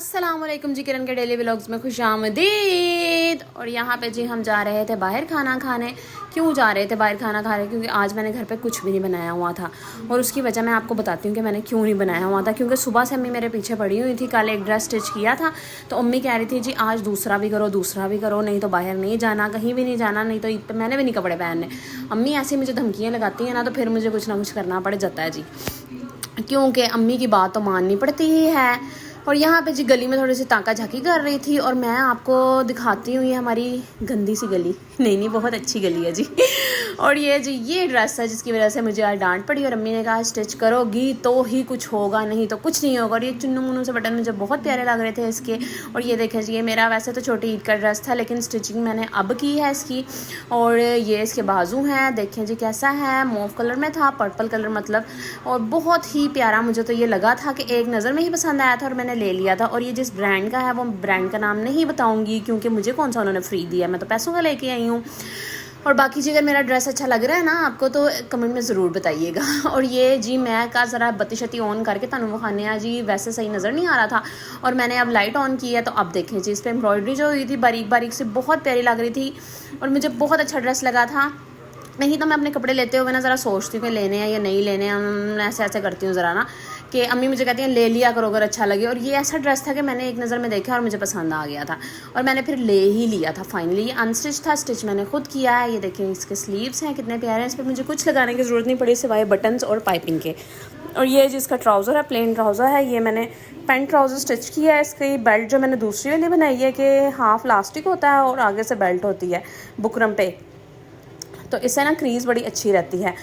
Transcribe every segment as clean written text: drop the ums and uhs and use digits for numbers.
अस्सलामुअलैकुम जी, किरण के daily vlogs में खुशामदीद। और यहाँ पे जी हम जा रहे थे बाहर खाना खाने। क्यों जा रहे थे बाहर खाना खाने? क्योंकि आज मैंने घर पे कुछ भी नहीं बनाया हुआ था और उसकी वजह मैं आपको बताती हूँ कि मैंने क्यों नहीं बनाया हुआ था। क्योंकि सुबह से अम्मी मेरे पीछे पड़ी हुई थी। कल एक ड्रेस स्टिच किया था तो अम्मी कह रही थी जी आज दूसरा भी करो, दूसरा भी करो, नहीं तो बाहर नहीं जाना, कहीं भी नहीं जाना, नहीं तो ईद पे मैंने भी नहीं कपड़े पहनने। अम्मी ऐसी मुझे धमकियाँ लगाती हैं ना, तो फिर मुझे कुछ ना कुछ करना पड़ जाता है जी, क्योंकि अम्मी की बात तो माननी पड़ती ही है। और यहाँ पे जी गली में थोड़ी सी ताका झाकी कर रही थी और मैं आपको दिखाती हूँ ये हमारी गंदी सी गली। नहीं बहुत अच्छी गली है जी। और ये जी ये ड्रेस है जिसकी वजह से मुझे आज डांट पड़ी और अम्मी ने कहा स्टिच करोगी तो ही कुछ होगा, नहीं तो कुछ नहीं होगा। और ये चुन्नू मुन्नू से बटन मुझे बहुत प्यारे लग रहे थे इसके। और ये देखें जी, ये मेरा वैसे तो छोटी ईद का ड्रेस था लेकिन स्टिचिंग मैंने अब की है इसकी। और ये इसके बाजू हैं, देखें जी कैसा है, मूव कलर में था, पर्पल कलर मतलब। और बहुत ही प्यारा मुझे तो ये लगा था कि एक नज़र में ही पसंद आया था और मैंने ले लिया था। और ये जिस ब्रांड का है वो ब्रांड का नाम नहीं बताऊंगी क्योंकि मुझे कौन सा उन्होंने फ्री दिया, मैं तो पैसों का लेके आई हूँ। और बाकी जी अगर मेरा ड्रेस अच्छा लग रहा है ना आपको तो कमेंट में ज़रूर बताइएगा। और ये जी मैं का ज़रा बत्ती शत्ती ऑन करके तनु वो खाने हैं जी, वैसे सही नज़र नहीं आ रहा था और मैंने अब लाइट ऑन की है तो अब देखें जी इस पर एम्ब्रॉयडरी जो हुई थी बारीक बारीक से बहुत प्यारी लग रही थी और मुझे बहुत अच्छा ड्रेस लगा था। नहीं तो मैं अपने कपड़े लेते हुए ना ज़रा सोचती हूँ कि लेने हैं या नहीं लेने हैं, मैं ऐसे ऐसे करती हूँ ज़रा ना, कि अम्मी मुझे कहती हैं ले लिया करो अगर अच्छा लगे। और ये ऐसा ड्रेस था कि मैंने एक नज़र में देखा और मुझे पसंद आ गया था और मैंने फिर ले ही लिया था फाइनली। ये अनस्टिच था, स्टिच मैंने खुद किया है। ये देखें इसके स्लीव्स हैं कितने प्यारे हैं, इस पर मुझे कुछ लगाने की ज़रूरत नहीं पड़ी सिवाय बटन्स और पाइपिंग के। और ये जिसका ट्राउज़र है प्लेन ट्राउज़र है, ये मैंने पैंट ट्राउज़र स्टिच किया है। इसकी बेल्ट जो मैंने दूसरी वाली बनाई है कि हाफ लास्टिक होता है और आगे से बेल्ट होती है बुकरम पे, तो इससे ना क्रीज़ बड़ी अच्छी रहती है।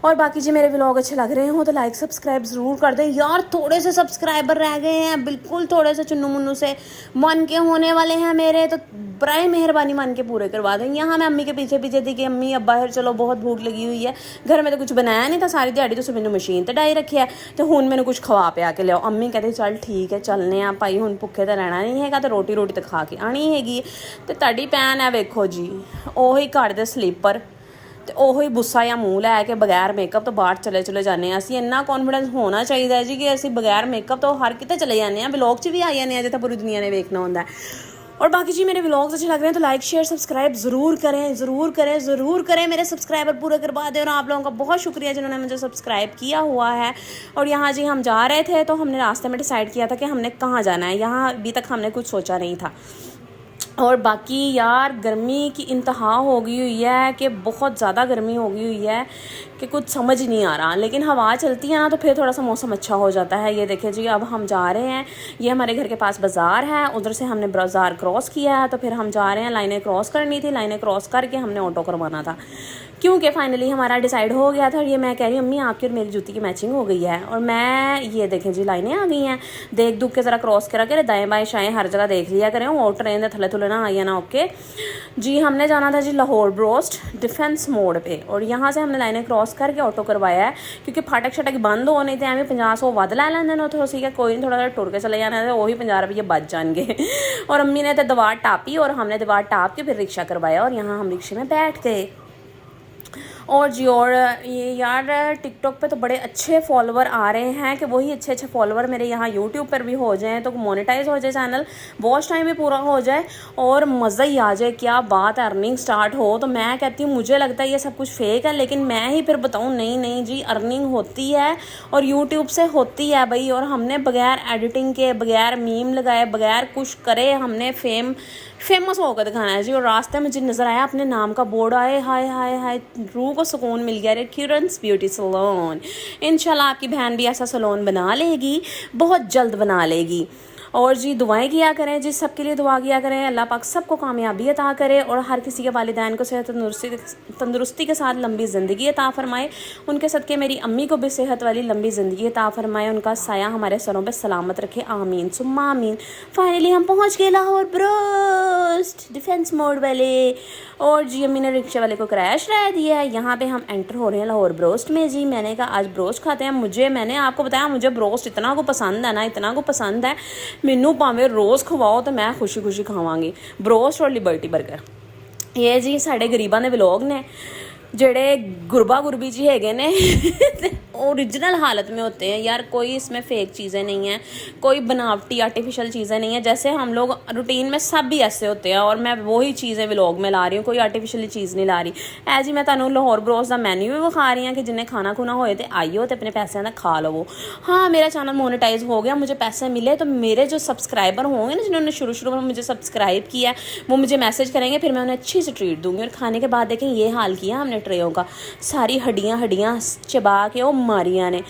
और बाकी जी मेरे व्लॉग अच्छे लग रहे हो तो लाइक सब्सक्राइब ज़रूर कर दें यार। थोड़े से सब्सक्राइबर रह गए हैं, बिल्कुल थोड़े से चुन्नू मुन्नू से मन के होने वाले हैं मेरे, तो बराए मेहरबानी मन के पूरे करवा दें। यहाँ मैं अम्मी के पीछे पीछे थी कि अम्मी अब बाहर चलो बहुत भूख लगी हुई है, घर में तो कुछ बनाया नहीं था सारी दिहाड़ी, तो मैंने मशीन तो डाई रखी है तो हूँ मैंने कुछ खवा पिया के लिया। अम्मी कहते चल ठीक है चलने आ भाई, हूँ भुखे तो रहना नहीं है तो रोटी रोटी तो खा के आनी हैगी। तो ताड़ी भैन है वेखो जी, ਉਹੀ ਘਰ ਦੇ स्लीपर तो ਉਹੀ बुस्सा ਜਾਂ ਮੂੰਹ ਲੈ ਕੇ बगैर मेकअप तो बाहर चले जाने। ਅਸੀਂ ਇੰਨਾ कॉन्फिडेंस होना चाहिए है जी कि ਅਸੀਂ बगैर मेकअप तो हर किते चले जाने हैं, व्लॉग 'ਚ भी आ जाने हैं जितना पूरी दुनिया ने देखना होता है। और बाकी जी मेरे व्लॉग्स अच्छे लग रहे हैं तो लाइक शेयर सब्सक्राइब ज़रूर करें, ज़रूर करें, ज़रूर करें। मेरे सब्सक्राइबर पूरे करवा दें और आप लोगों का बहुत शुक्रिया जिन्होंने मुझे सब्सक्राइब किया हुआ है। और यहाँ जी हम जा रहे थे तो हमने रास्ते में डिसाइड किया था कि हमने कहाँ जाना है, यहाँ अभी तक हमने कुछ सोचा नहीं था। और बाकी यार गर्मी की इंतहा हो गई हुई है कि बहुत ज़्यादा गर्मी हो गई हुई है कि कुछ समझ नहीं आ रहा, लेकिन हवा चलती है ना तो फिर थोड़ा सा मौसम अच्छा हो जाता है। ये देखिए जी अब हम जा रहे हैं, ये हमारे घर के पास बाज़ार है, उधर से हमने बाज़ार क्रॉस किया है तो फिर हम जा रहे हैं। लाइनें क्रॉस करनी थी, लाइनें क्रॉस करके हमने ऑटो करवाना था क्योंकि फाइनली हमारा डिसाइड हो गया था। और ये मैं कह रही हूँ अम्मी आपकी और मेरी जूती की मैचिंग हो गई है। और मैं ये देखें जी लाइनें आ गई हैं, देख दुख के ज़रा क्रॉस करा कर दाएँ बाएँ शाएँ हर जगह देख लिया करें और ट्रेन के थले थुले ना आई ना। ओके जी हमने जाना था जी लाहौर ब्रोस्ट डिफेंस मोड़ पे और यहाँ से हमने लाइनें क्रॉस करके ऑटो करवाया है क्योंकि फाटक शटक बंद हो नहीं थे एवं 50-100 वध लै लेंगे ना तो सीखा कोई नहीं, थोड़ा टुर के चले जाना है वही 50 रुपये बच जाएंगे। और अम्मी ने तो दीवार टापी और हमने दीवार टाप के फिर रिक्शा करवाया और यहाँ हम रिक्शे में बैठ गए। और जी और ये यार टिकटॉक पे तो बड़े अच्छे फॉलोवर आ रहे हैं कि वही अच्छे फॉलोवर मेरे यहाँ यूट्यूब पर भी हो जाएं तो मोनेटाइज हो जाए चैनल, वॉच टाइम भी पूरा हो जाए और मज़ा ही आ जाए। क्या बात है, अर्निंग स्टार्ट हो। तो मैं कहती हूँ मुझे लगता है ये सब कुछ फेक है लेकिन मैं ही फिर बताऊँ नहीं जी अर्निंग होती है और यूट्यूब से होती है भाई। और हमने बगैर एडिटिंग के, बगैर मीम लगाए, बगैर कुछ करे हमने फेमस होकर दिखाना है जी। और रास्ते में जी नज़र आया अपने नाम का बोर्ड, आए हाय हाय हाय रूह को सुकून मिल गया रे, किरण's ब्यूटी सलोन। इंशाल्लाह आपकी बहन भी ऐसा सलोन बना लेगी, बहुत जल्द बना लेगी। और जी दुआएं किया करें जी, सबके लिए दुआ किया करें, अल्लाह पाक सबको कामयाबी अता करे और हर किसी के वालिदैन को सेहत तंदुरुस्ती के साथ लंबी ज़िंदगी अता फरमाए। उनके सदक़े मेरी अम्मी को भी सेहत वाली लंबी ज़िंदगी अता फरमाए, उनका साया हमारे सरों पे सलामत रखे, आमीन सुम्मा आमीन। फाइनली हम पहुँच गए लाहौर ब्रोस्ट डिफेंस मोड वाले। और जी अम्मी ने रिक्शे वाले को क्रैश रह दिया है। यहाँ पे हम एंटर हो रहे हैं लाहौर ब्रोस्ट में जी। मैंने कहा आज ब्रोस्ट खाते हैं। मैंने आपको बताया मुझे ब्रोस्ट इतना को पसंद है ना, इतना को पसंद है, मैनू भावें रोज़ खवाओ तो मैं खुशी खुशी खावांगी ब्रोस्ट और लिबर्टी बर्गर। ये जी साढ़े गरीबां दे व्लॉग ने जेड़े गुरबा गुरबी जी हैगे ने ओरिजिनल हालत में होते हैं यार, कोई इसमें फेक चीज़ें नहीं हैं, कोई बनावटी आर्टिफिशियल चीज़ें नहीं हैं। जैसे हम लोग रूटीन में सब भी ऐसे होते हैं और मैं वही चीज़ें व्लॉग में ला रही हूँ, कोई आर्टिफिशियल चीज़ नहीं ला रही। ऐसे ही मैं तुहानू लाहौर ब्रोस का मैन्यू भी विखा रही हूँ कि जिन्हें खाना खुना होए तो आइयो तो अपने पैसे का खा लो। हाँ, मेरा चैनल मोनेटाइज हो गया, मुझे पैसे मिले तो मेरे जो सब्सक्राइबर होंगे ना, जिन्होंने शुरू में मुझे सब्सक्राइब किया है, वो मुझे मैसेज करेंगे, फिर मैं उन्हें अच्छी से ट्रीट दूँगी। और खाने के बाद देखें ये हाल किया हमने ट्रेयों का, सारी हड्डियाँ चबा के वो मारिया ने।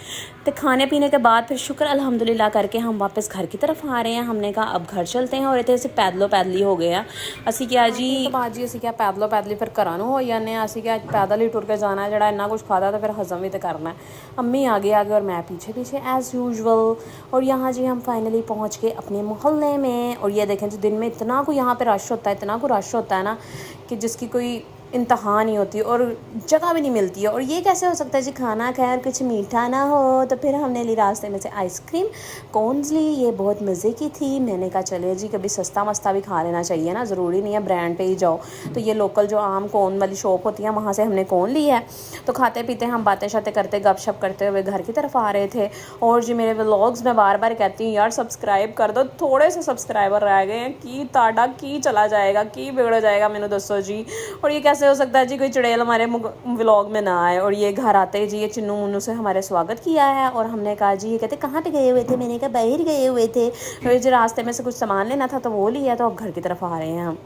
तो खाने पीने के बाद फिर शुक्र अल्हम्दुलिल्लाह करके हम वापस घर की तरफ आ रहे हैं। हमने कहा अब घर चलते हैं, और इतने से पैदलो पैदली हो गए हैं असी क्या जी बाजी, असी क्या पैदलो पैदली फिर घर हो जाने, असी क्या पैदल ही टुर के जाना है, जरा इन्ना कुछ खाता तो फिर हजम भी तो करना है। अम्मी आगे आगे और मैं पीछे पीछे एज़ यूजुअल। और यहाँ जी हम फाइनली पहुँच गए अपने मोहल्ले में। और ये देखें जी, दिन में इतना को यहाँ पर रश होता है, इतना को रश होता है ना कि जिसकी कोई इंतहा नहीं होती और जगह भी नहीं मिलती है। और ये कैसे हो सकता है जी, खाना खाए और कुछ मीठा ना हो। तो फिर हमने ली रास्ते में से आइसक्रीम कोन्स ली, ये बहुत मज़े की थी। मैंने कहा चले जी कभी सस्ता मस्ता भी खा लेना चाहिए ना, ज़रूरी नहीं है ब्रांड पे ही जाओ। तो ये लोकल जो आम कोन वाली शॉप होती है वहाँ से हमने कोन ली है। तो खाते पीते हम बातें शातें करते गपशप करते हुए घर की तरफ आ रहे थे। और जी मेरे व्लॉग्स में बार बार कहती हूँ यार सब्सक्राइब कर दो, थोड़े से सब्सक्राइबर रह गए हैं, की ताड़ा की चला जाएगा, की बिगड़ जाएगा, मैंने दसो जी। और ये कैसे हो सकता है जी कोई चुड़ैल हमारे व्लॉग में ना आए। और ये घर आते ही जी ये चिन्नू मुन्नू से हमारे स्वागत किया है। और हमने कहा जी, ये कहते कहाँ पे गए हुए थे, मैंने कहा बाहर गए हुए थे, तो जी रास्ते में से कुछ सामान लेना था तो वो लिया, तो अब घर की तरफ आ रहे हैं हम।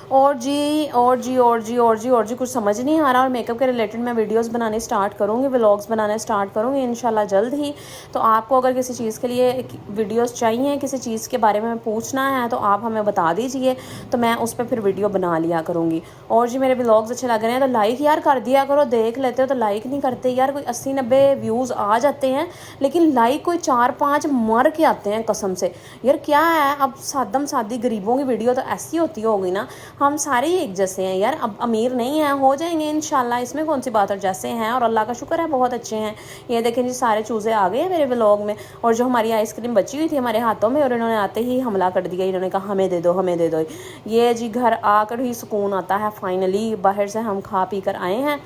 और जी कुछ समझ नहीं आ रहा। और मेकअप के रिलेटेड मैं वीडियोस बनाने स्टार्ट करूँगी, व्लॉग्स बनाने स्टार्ट करूँगी इंशाल्लाह जल्द ही। तो आपको अगर किसी चीज़ के लिए वीडियोस चाहिए, किसी चीज़ के बारे में पूछना है तो आप हमें बता दीजिए, तो मैं उस पर फिर वीडियो बना लिया करूँगी। और जी मेरे व्लॉग्स अच्छे लग रहे हैं तो लाइक यार कर दिया करो, देख लेते हो तो लाइक नहीं करते यार। कोई 80-90 व्यूज़ आ जाते हैं लेकिन लाइक कोई 4-5 मर के आते हैं कसम से। यार क्या है, अब सादम सादी गरीबों की वीडियो तो ऐसी होती होगी ना, हम सारे ही एक जैसे हैं यार। अब अमीर नहीं हैं, हो जाएंगे इंशाल्लाह, इसमें कौन सी बात है, जैसे हैं और अल्लाह का शुक्र है बहुत अच्छे हैं। ये देखें जी सारे चूज़े आ गए हैं मेरे व्लॉग में। और जो हमारी आइसक्रीम बची हुई थी हमारे हाथों में, और इन्होंने आते ही हमला कर दिया, इन्होंने कहा हमें दे दो हमें दे दो। ये जी घर आकर ही सुकून आता है, फाइनली बाहर से हम खा पी कर आए हैं।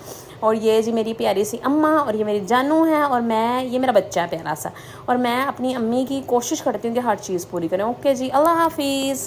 और ये जी मेरी प्यारी सी अम्मा और ये मेरी जानू है, और मैं, ये मेरा बच्चा है प्यारा सा। और मैं अपनी अम्मी की कोशिश करती हूँ कि हर चीज़ पूरी करें। ओके जी, अल्लाह हाफिज़।